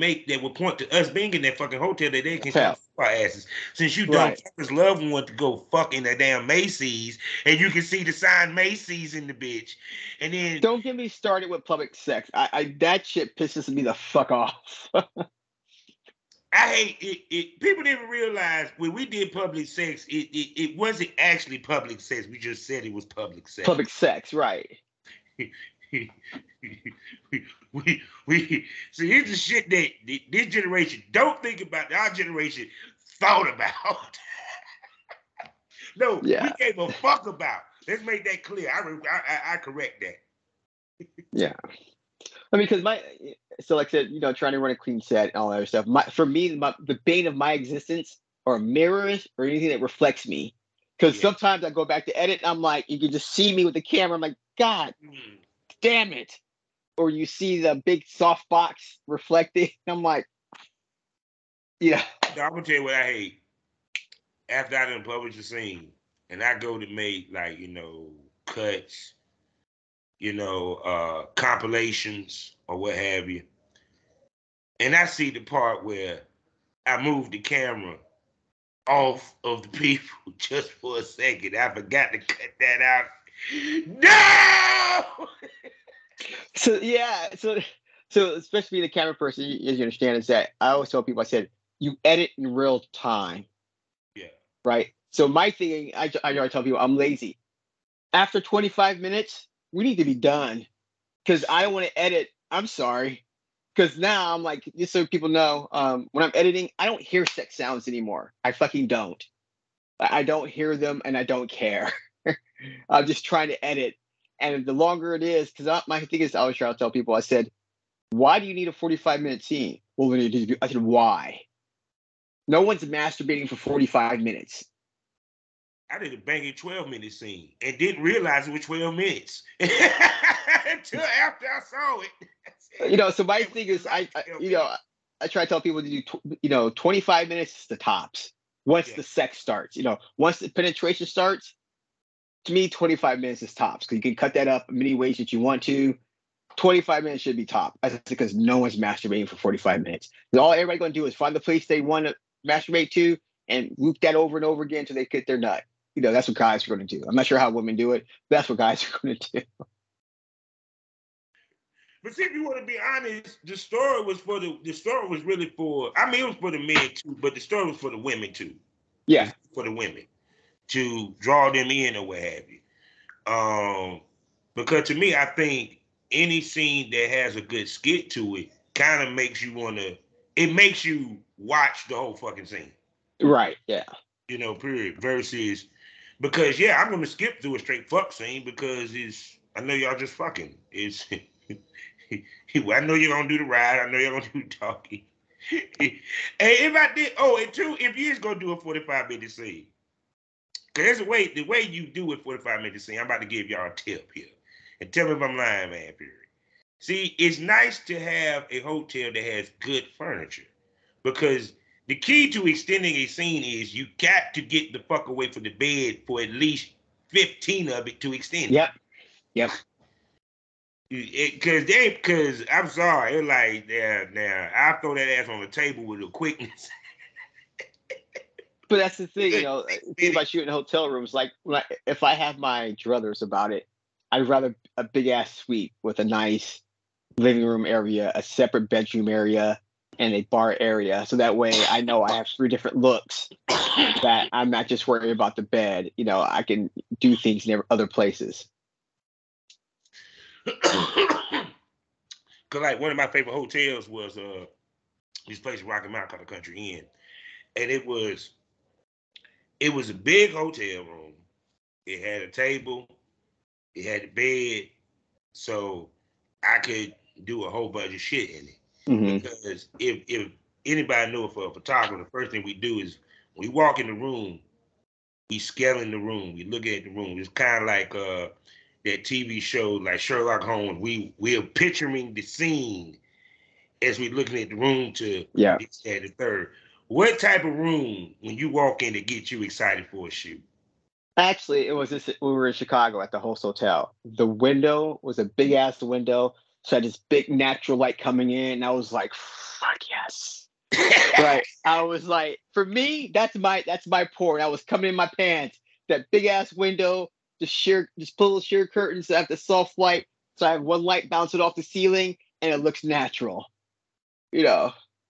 point to us being in that fucking hotel that they can shoot our asses. Since you dumb fuckers love want to go fuck in that damn Macy's and you can see the sign Macy's in the bitch. And then don't get me started with public sex. I that shit pisses me the fuck off. I hate it. People didn't realize when we did public sex, it wasn't actually public sex. We just said it was public sex. Public sex, right? we see here's the shit that this generation don't think about. That our generation thought about. No, Yeah. we gave a fuck about. Let's make that clear. I correct that. Yeah. I mean, because so like I said, trying to run a clean set and all that other stuff. For me, the bane of my existence are mirrors or anything that reflects me. Because sometimes I go back to edit and I'm like, you can just see me with the camera. I'm like, God damn it. Or you see the big soft box reflecting. I'm like, yeah. So I'm gonna tell you what I hate. After I done publish the scene and I go to make like, cuts, compilations or what have you. And I see the part where I move the camera off of the people just for a second. I forgot to cut that out. No! So yeah, so especially the camera person, as you understand, is that I always tell people, I said, you edit in real time. Yeah. Right. So my thing, I tell people I'm lazy. After 25 minutes, we need to be done because I don't want to edit. I'm sorry. Because now I'm like, just so people know, when I'm editing, I don't hear sex sounds anymore. I fucking don't. I don't hear them and I don't care. I'm just trying to edit. And the longer it is, because my thing is, I always try to tell people, I said, why do you need a 45-minute scene? Well, I said, why? No one's masturbating for 45 minutes. I did a banging 12-minute scene and didn't realize it was 12 minutes until after I saw it. So my thing is, I try to tell people to do, 25 minutes is the tops. Once the sex starts, once the penetration starts, to me, 25 minutes is tops because you can cut that up in many ways that you want to. 25 minutes should be top. That's because no one's masturbating for 45 minutes. All everybody's going to do is find the place they want to masturbate to and loop that over and over again until they get their nut. That's what guys are going to do. I'm not sure how women do it, but that's what guys are going to do. But see, if you want to be honest, the story was really for, it was for the men too, but the story was for the women too. Yeah. For the women to draw them in or what have you. Because to me, I think any scene that has a good skit to it kind of makes you it makes you watch the whole fucking scene. Right, yeah. Period. Versus, because I'm going to skip through a straight fuck scene because I know y'all just fucking. I know you're going to do the ride. I know you're going to do the talking. And if I did, and two, if you is going to do a 45-minute scene, because the way you do a 45-minute scene, I'm about to give y'all a tip here. And tell me if I'm lying, man, period. See, it's nice to have a hotel that has good furniture because the key to extending a scene is you got to get the fuck away from the bed for at least 15 of it to extend. Yep. Because I'm sorry, it's like, now I'll throw that ass on the table with a quickness. But that's the thing, think about shooting hotel rooms. Like, if I have my druthers about it, I'd rather a big ass suite with a nice living room area, a separate bedroom area, and a bar area. So that way I know I have 3 different looks that I'm not just worried about the bed. I can do things in other places. Because like one of my favorite hotels was this place in Rocky Mount called the Country Inn. And it was a big hotel room. It had a table. It had a bed. So I could do a whole bunch of shit in it. Mm-hmm. Because if anybody knew it for a photographer, the first thing we do is when we walk in the room, we scaling the room. We look at the room. It's kind of like that TV show like Sherlock Holmes. We're picturing the scene as we're looking at the room to this, that, and third. What type of room when you walk in to get you excited for a shoot? Actually, it was we were in Chicago at the Host Hotel. The window was a big ass window. So I had this big natural light coming in. And I was like, fuck yes. Right. I was like, for me, that's my porn. I was coming in my pants. That big ass window, just pull the sheer curtains. So I have the soft light. So I have one light bouncing off the ceiling and it looks natural.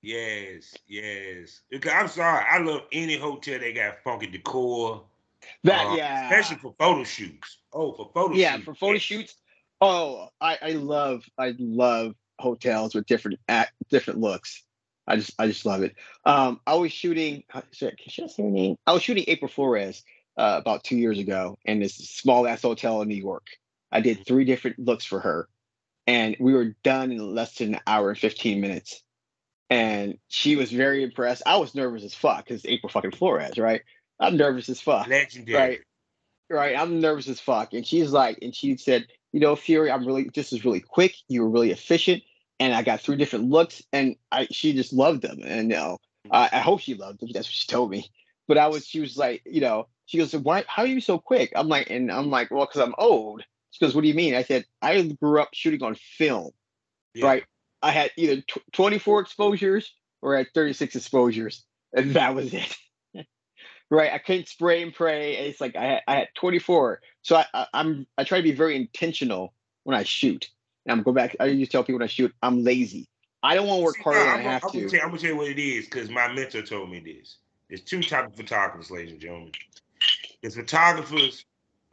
Yes. Because I'm sorry, I love any hotel that got funky decor, That yeah. especially for photo shoots. Oh, for photo Yeah, shoots, for photo yes. shoots. Oh, I love hotels with different looks. I just love it. I was shooting. Should I say her name? I was shooting April Flores about 2 years ago in this small ass hotel in New York. I did three different looks for her, and we were done in less than an hour and 15 minutes. And she was very impressed. I was nervous as fuck because April fucking Flores, right? I'm nervous as fuck, right? Legendary. Right. I'm nervous as fuck. And she's like, and she said, Fury, this is really quick. You were really efficient. And I got three different looks and she just loved them. And, I hope she loved them. That's what she told me. But she was like, she goes, why, how are you so quick? I'm like, well, cause I'm old. She goes, what do you mean? I said, I grew up shooting on film, Yeah. right? I had either 24 exposures or I had 36 exposures. And that was it. Right, I couldn't spray and pray. It's like I had 24, so I try to be very intentional when I shoot. And I'm go back. I used to tell people when I shoot, I'm lazy. I don't want to work See, no, harder than I have to. I'm gonna tell you what it is because my mentor told me this. There's two types of photographers, ladies and gentlemen. There's photographers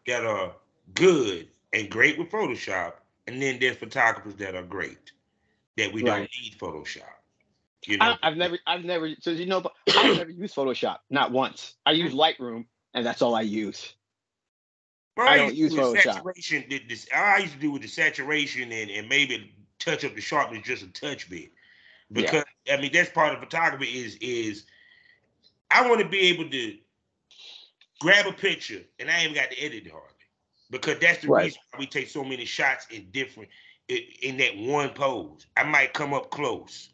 that are good and great with Photoshop, and then there's photographers that are great that we don't Right. need Photoshop. You know, I've never. So but I've never used Photoshop, not once. I use Lightroom, and that's all I use. what I I don't used to use do with Photoshop. saturation, I used to do with the saturation and maybe touch up the sharpness just a touch bit Yeah. because I mean that's part of photography is I want to be able to grab a picture and I ain't got to edit it hardly because that's the Right. reason why we take so many shots in that one pose. I might come up close.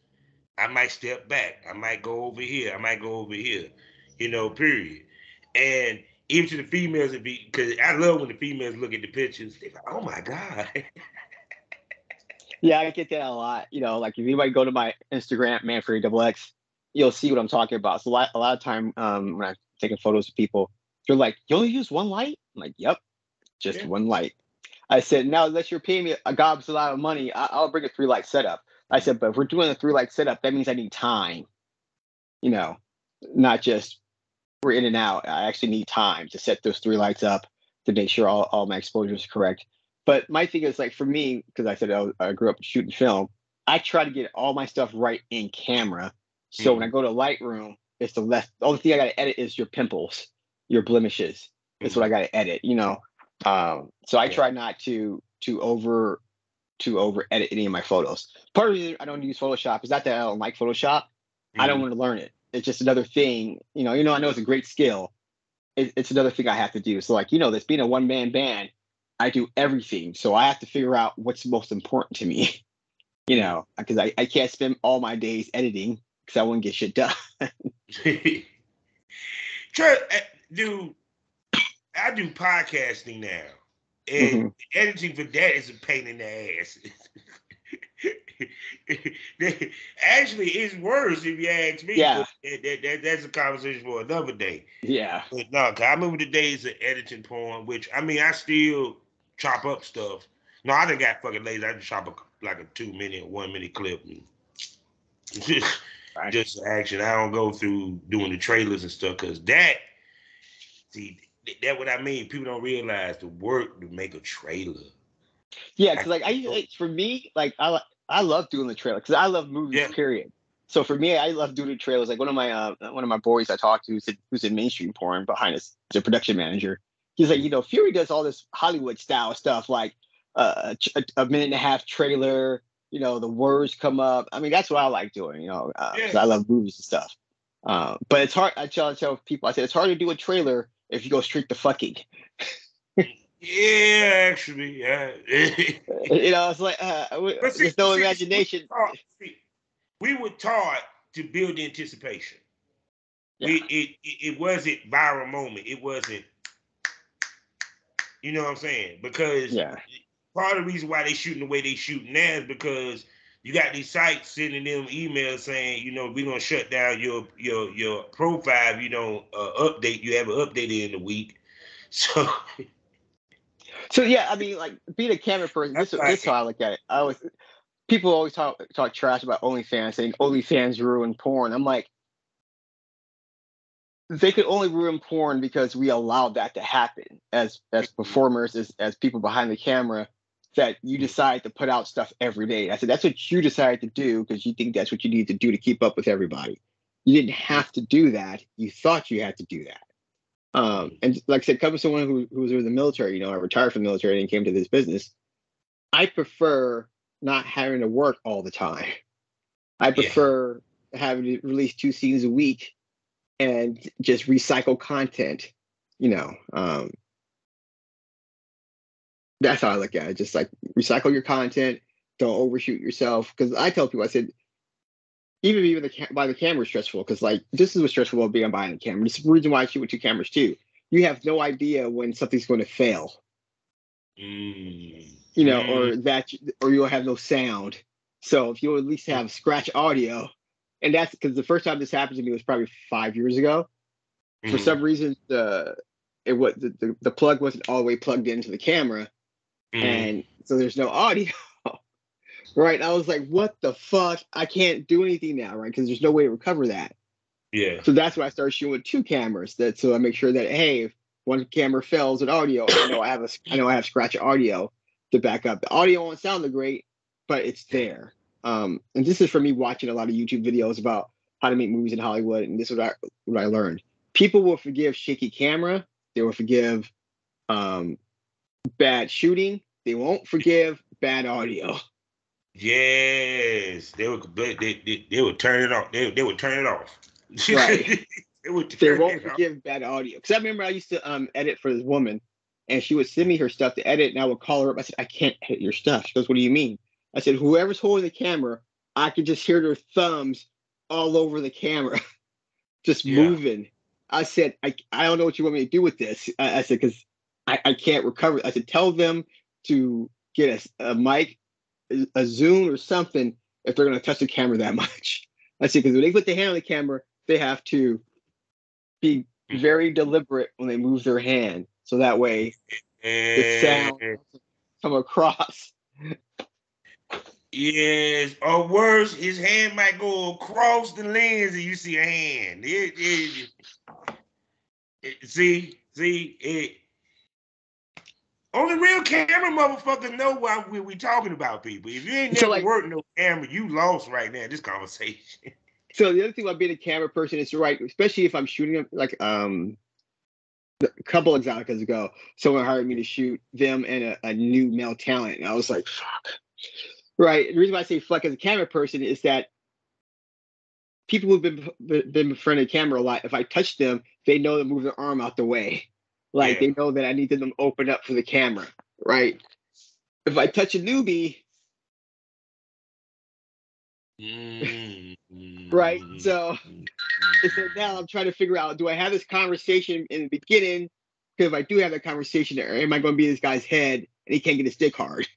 I might step back. I might go over here. I might go over here. Period. And even to the females, because I love when the females look at the pictures. They like, oh my god. Yeah, I get that a lot. Like if anybody go to my Instagram, Manfred Double X, you'll see what I'm talking about. So a lot of time when I'm taking photos of people, they're like, "You only use one light?" I'm like, "Yep, just Yeah. one light." I said, "Now unless you're paying me a gobs a lot of money, I'll bring a three light setup." I said, "But if we're doing a three light setup, that means I need time. You know, not just we're in and out. I actually need time to set those three lights up to make sure all my exposures are correct." But my thing is like for me, because I said I grew up shooting film, I try to get all my stuff right in camera. So when I Mm-hmm. go to Lightroom, it's the only thing I got to edit is your pimples, your blemishes. That's what I Mm-hmm. got to edit. So I Yeah. try not to over edit any of my photos. Part of the reason I don't use Photoshop is not that I don't like Photoshop. I don't Mm-hmm. want to learn it. It's just another thing. I know it's a great skill. It's another thing I have to do. So like this being a one man band, I do everything. So I have to figure out what's most important to me. Because I can't spend all my days editing because I wouldn't get shit done. Mm-hmm. Try, dude. I do podcasting now, and Hmm. editing for that is a pain in the ass. Actually, it's worse if you ask me. But Yeah, that's a conversation for another day. yeah, But no, 'cause I remember the days of editing porn, which I mean, I still chop up stuff. No, I done got fucking lazy. I just chop up like a 2 minute, 1 minute clip, and right. just action. I don't go through doing the trailers and stuff because see, that what I mean. People don't realize the work to make a trailer. Yeah, I, because like for me, like I love doing the trailer because I love movies. yeah, Period. So for me, I love doing the trailers. Like one of my boys I talked to who's in mainstream porn behind us, the production manager. He's like, Fury does all this Hollywood style stuff, like a minute and a half trailer. The words come up. I mean, that's what I like doing. Because yeah, I love movies and stuff. But it's hard. I tell people, I said it's hard to do a trailer if you go straight to fucking. yeah. Actually, yeah. It's like But there's no imagination. see, we were taught to build anticipation. Yeah, It wasn't viral moment. It wasn't, you know what I'm saying? Because yeah. part of the reason why they shooting the way they shooting now is because you got these sites sending them emails saying, we're gonna shut down your profile if you don't update. You haven't updated in a week. So So yeah, I mean, like being a camera person, I'm this is how like, I look at it. I always people always talk trash about OnlyFans, saying OnlyFans ruin porn. I'm like, they could only ruin porn because we allowed that to happen as performers, as people behind the camera, that you decide to put out stuff every day. I said, that's what you decided to do because you think that's what you need to do to keep up with everybody. You didn't have to do that. You thought you had to do that. And like I said, coming from someone who was in the military, I retired from the military and came to this business. I prefer not having to work all the time. I prefer having to release 2 scenes a week and just recycle content, that's how I look at it. Just like recycle your content, don't overshoot yourself. Because I tell people, I said, even buying the camera is stressful. Because like this is what's stressful about being buying a camera. This is the reason why I shoot with 2 cameras too. You have no idea when something's going to fail, or you'll have no sound. So if you'll at least have scratch audio, and that's because the first time this happened to me was probably 5 years ago. For some reason, the plug wasn't all the way plugged into the camera. And so there's no audio, right? And I was like, what the fuck? I can't do anything now, right? Because there's no way to recover that. Yeah. So that's why I started shooting with 2 cameras. So I make sure that, hey, if one camera fails at audio, I know I have scratch audio to back up. The audio won't sound great, but it's there. And this is from me watching a lot of YouTube videos about how to make movies in Hollywood, and this is what I learned. People will forgive shaky camera. They will forgive bad shooting. They won't forgive bad audio. Yes, they would turn it off. They would turn it off. Right. They won't forgive bad audio. Because I remember I used to edit for this woman, and she would send me her stuff to edit, and I would call her up. I said, I can't edit your stuff. She goes, what do you mean? I said, whoever's holding the camera, I could just hear their thumbs all over the camera, just moving. I said, I don't know what you want me to do with this. I said, because I can't recover. I said, tell them to get a mic, a zoom or something if they're going to touch the camera that much. I said, because when they put their hand on the camera, they have to be very deliberate when they move their hand. So that way the sound come across. Yes, or worse, his hand might go across the lens and you see a hand. Only real camera motherfuckers know why we talking about people. If you ain't never worked no camera, you lost right now in this conversation. So the other thing about being a camera person is right, especially if I'm shooting like a couple of Exoticas ago, someone hired me to shoot them and a new male talent, and I was like, fuck. Right. The reason why I say fuck as a camera person is that people who've been in front of the camera a lot, if I touch them, they know to move their arm out the way. Like they know that I need them to open up for the camera, right? If I touch a newbie, right? So now I'm trying to figure out, do I have this conversation in the beginning? Because if I do have that conversation, am I going to be this guy's head and he can't get his dick hard,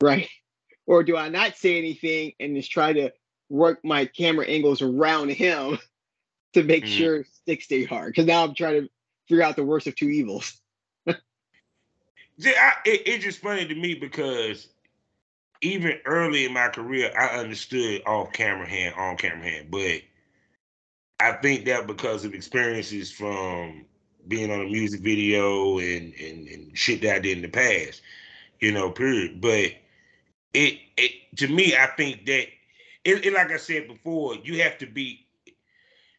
right? Or do I not say anything and just try to work my camera angles around him to make sure sticks stay hard? Because now I'm trying to figure out the worst of 2 evils. It's just funny to me because even early in my career, I understood off-camera hand, on-camera hand. But I think that because of experiences from being on a music video and shit that I did in the past, period. But it to me, I think that it like I said before, you have to be,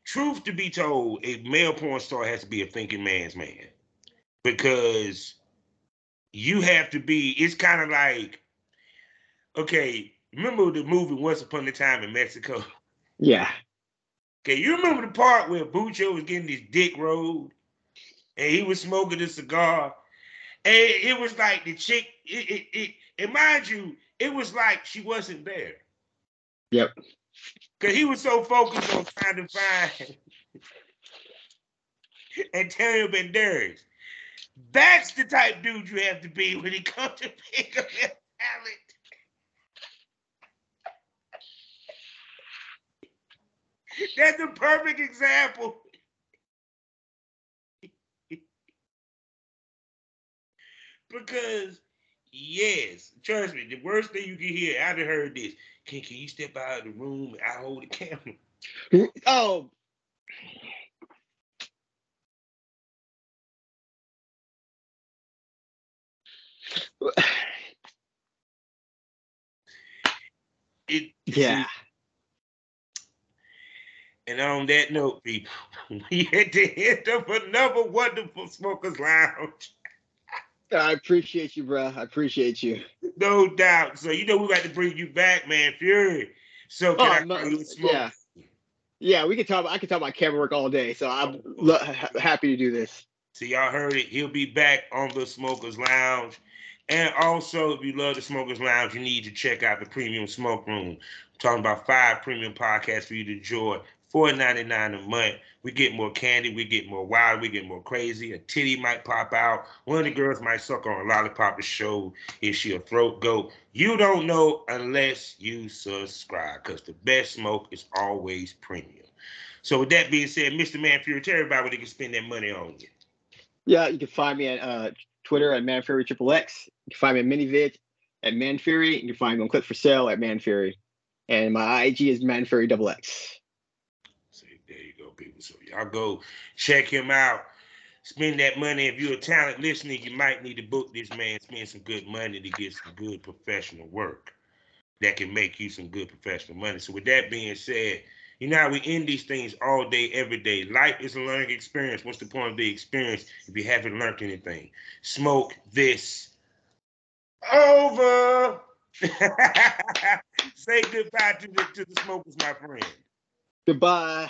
truth to be told, a male porn star has to be a thinking man's man, because you have to be, it's kind of like, okay, remember the movie Once Upon a Time in Mexico? Yeah. Okay, you remember the part where Bucho was getting his dick rolled and he was smoking a cigar, and it was like the chick, and mind you, it was like she wasn't there. Yep. Because he was so focused on trying to find Antonio Banderas. That's the type dude you have to be when it comes to pick up your talent. That's a perfect example. Because Yes, trust me. The worst thing you can hear, I done heard this. Can you step out of the room and I hold the camera? Oh. Yeah. See, and on that note, people, we at the end of another wonderful Smokers Lounge. I appreciate you, bro. I appreciate you. No doubt. So we got to bring you back, man, Fury. So can Oh I no, call you a smoke? yeah, yeah. We can talk. I can talk about camera work all day. So I'm happy to do this. So y'all heard it. He'll be back on the Smokers Lounge. And also, if you love the Smokers Lounge, you need to check out the Premium Smoke Room. I'm talking about 5 premium podcasts for you to enjoy. $4.99 a month. We get more candy, we get more wild, we get more crazy. A titty might pop out. One of the girls might suck on a lollipop to show if she a throat goat. You don't know unless you subscribe, because the best smoke is always premium. So with that being said, Mr. Man Fury, tell everybody where they can spend their money on you. Yeah, you can find me at Twitter at ManFuryXXX. You can find me at MiniVid at ManFury. You can find me on Click for Sale at ManFury. And my IG is ManFuryXX. So there you go, people. So y'all go check him out. Spend that money. If you're a talent listener, you might need to book this man. Spend some good money to get some good professional work that can make you some good professional money. So with that being said, you know how we end these things all day, every day. Life is a learning experience. What's the point of the experience if you haven't learned anything? Smoke this over. Say goodbye to the smokers, my friend. Goodbye.